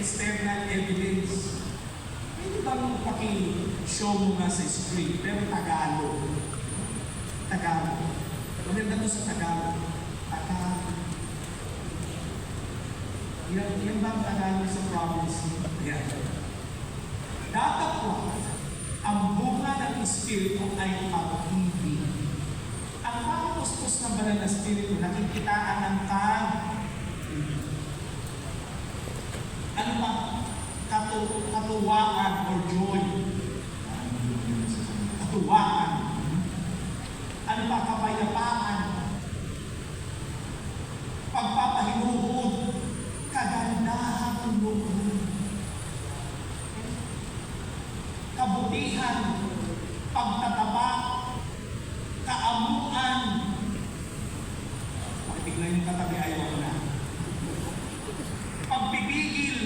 external evidence. Pwede bang paki-show mo nga sa screen, pero Tagalog. Tagalog. Maganda to sa Tagalog. Tagalog. Yan ba ang Tagalog sa province? Yan. Datapwa, ang bunga ng Espiritu ay pag-ibig. Ang pangustos ng banal na Espiritu, nakikitaan ng ano pa? Katuwaan or joy. Katuwaan. Ano pa? Kapayapaan. Pagpapahinuhod. Kagandahan ng loob. Kabutihan. Pagtataba. Kaamuan. Pakitignan yung katabi, ayaw ko na. Pagpipigil.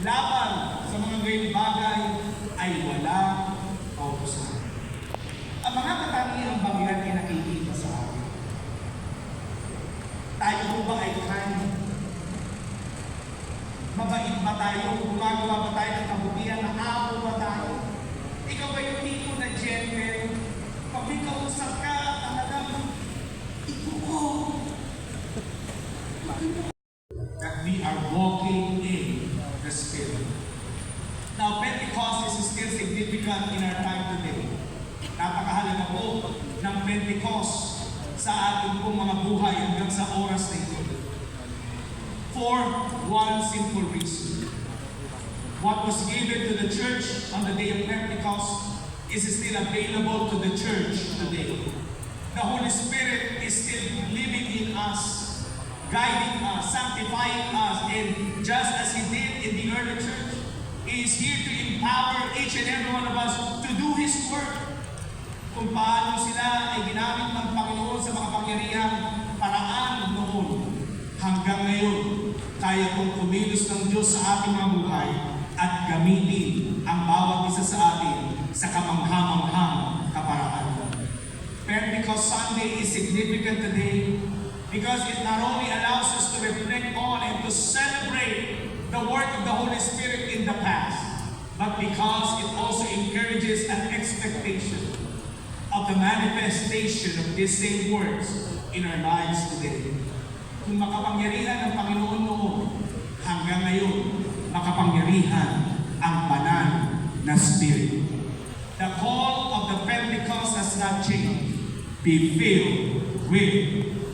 Laban sa mga gayong bagay ay wala paubusan. Ang mga katangiang bagyan ay nakikita sa akin. Tayo po ba ay kind? Mabait ba tayo? Gumagawa ba tayo ng kabutihan? Nakaabo ba tayo? Ikaw ba yung tipo na gentle? Pag may kausap ka, talagang ikuko. That we are walking in the Spirit. Now, Pentecost is still significant in our time today. Napakahalaga po ng Pentecost sa ating pong mga buhay hanggang sa oras na ito. For one simple reason. What was given to the church on the day of Pentecost is still available to the church today. The Holy Spirit is still living in us, guiding us, sanctifying us, and just as He did in the early church, He is here to empower each and every one of us to do His work. Kung paano sila ay ginamit ng Panginoon sa mga pangyarihang paraan noon hanggang ngayon, kaya kong kumilos ng Diyos sa ating mga buhay at gamitin ang bawat isa sa atin sa kamangha-manghang kaparaan. Pentecost Sunday is significant today because it not only allows us to reflect on and to celebrate the work of the Holy Spirit in the past, but because it also encourages an expectation of the manifestation of these same words in our lives today. Kung makapangyarihan ng Panginoon noon, hanggang ngayon, makapangyarihan ang banal na Spirit. The call of the Pentecost has not changed. Be filled with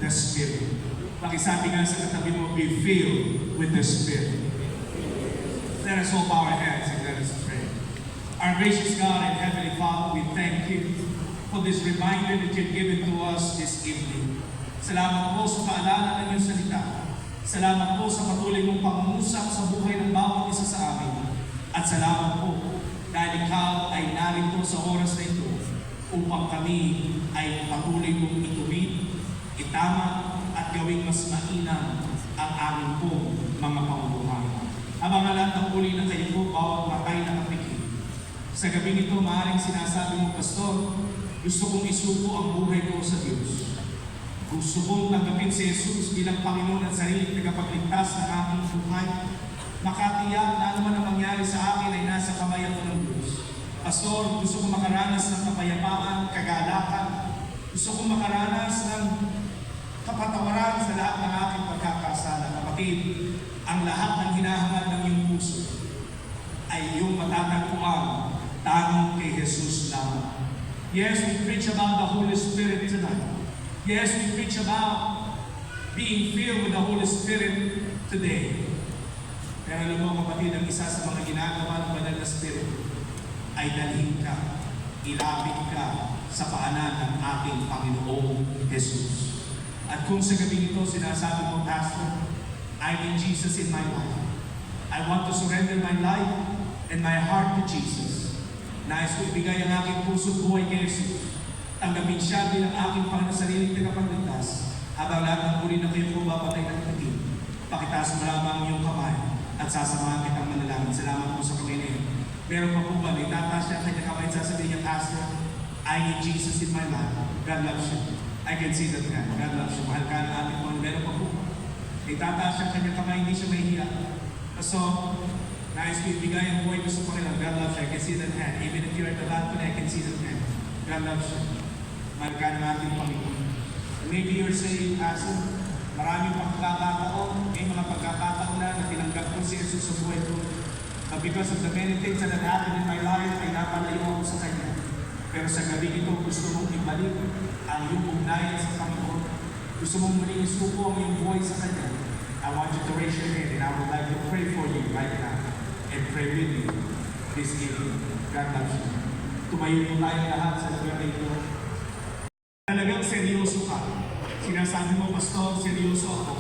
the Spirit. Pakisabi nga sa katabi mo, be filled with the Spirit. Let us hold our hands and let us pray. Our gracious God and Heavenly Father, we thank you for this reminder that you've given to us this evening. Salamat po sa paalala ng iyong salita. Salamat po sa patuloy mong pangungusap sa buhay ng bawat isa sa amin. At salamat po dahil ikaw ay narito sa oras na ito upang kami ay patuloy mong itubig, itama at gawing mas mainam ang aming po mga pamumuhay. Habang lahat ng uli na kayo po, bawat matay na kapikit. Sa gabi nito, maaaring sinasabi mo, Pastor, gusto kong isuko ang buhay ko sa Diyos. Gusto kong tanggapin si Jesus bilang Panginoon at sariling tagapagligtas ng aking buhay. Makatiyak na ano man ang mangyari sa akin ay nasa kamay ako ng Diyos. Pastor, gusto kong makaranas ng kapayapaan, kagalakan. Gusto kong makaranas ng kapatawaran sa lahat ng aking pagkakasala. Kapatid, ang lahat ng hinahangad ng iyong puso ay iyong matatagpuan tanging kay Jesus lamang. Yes, we preach about the Holy Spirit tonight. Yes, we preach about being filled with the Holy Spirit today. Pero alam mo kapatid, ang isa sa mga ginagawa ng banal na Spirit ay dalhin ka, ilapit ka sa paanan ng ating Panginoong Jesus. At kung sa gabi nito sinasabi mo, Pastor, I need Jesus in my life. I want to surrender my life and my heart to Jesus. Nais ko ibigay ang aking puso buhay kay Jesus. Tanggapin siya bilang aking panganasariling tagapagligtas. Habang lahat ng uri na kayo po papatay ng itim, pakitaas mo lamang ang iyong kamay at sasamahan kitang manalangin. Salamat po sa Panginoon. Meron pa po ba, itataas siya ang kanyang kamay at sasabihin niya, Pastor, I need Jesus in my life. God loves you. I can see that God. God loves you. Mahal ka na ating Panginoon. Meron pa po. Itataas siya ang kanyang kamay, hindi siya mahihiya. So, nais ko ibigay ang buhay ko sa Panginoon. God loves you. I can see that hand. Even if you're at the balcony, I can see that hand. God loves you. Mahal ka ng ating Panginoon. Maybe you're saying, Pastor, maraming pagkakataon, may mga pagkakataon na tinanggap ko si Jesus sa buhay ko. But because of the many things that have happened in my life, ay napalayo ako sa Kanya. Pero sa gabi ito, gusto mong ibalik ang iyong ugnayan sa Panginoon. Gusto mong muling isuko ang iyong buhay sa Kanya. I want you to raise your hand and I would like to pray for you right now and pray with you this evening. God loves you. Tumayo po tayo lahat sa lugar na ito. Talagang seryoso ka. Sinasabi mo, Pastor, seryoso ako.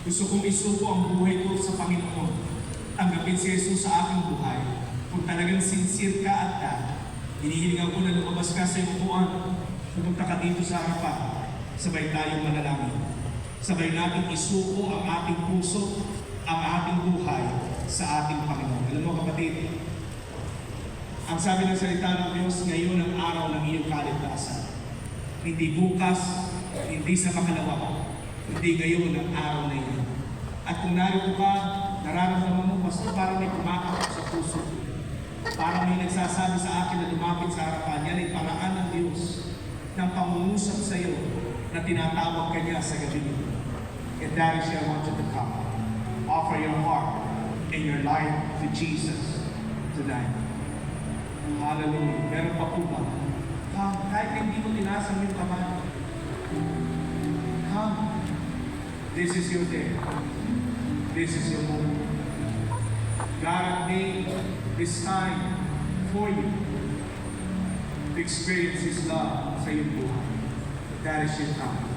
Gusto kong isuko ang buhay ko sa Panginoon. Tanggapin si Jesus sa aking buhay. Kung talagang sincere ka at ka, hinihilingan ko na lumabas ka sa iyong upuan. Pumunta ka dito sa harapan. Sabay tayong manalangin. Sabay natin isuko ang ating puso, ang ating buhay sa ating Panginoon. Alam mo kapatid, ang sabi ng salita ng Diyos, ngayon ang araw ng iyong kaligtasan. Hindi bukas, hindi sa makalawa, hindi ngayon ang araw na iyon. At kung narito ka, nararamdaman mo, Pastor, parang may kumakapot sa puso. Parang may nagsasabi sa akin na lumapit sa harapan. Yan ay paraan ng Diyos ng pangungusap sa iyo na tinatawag ka niya sa gabi nito. And that is why I want you to come. Offer your heart and your life to Jesus tonight. Hallelujah. Meron pa po ba? Come. Kahit hindi mo tinasam yung kamay. Come. This is your day. This is your moment. God made this time for you to experience His love sa iyong buhay. That is your time.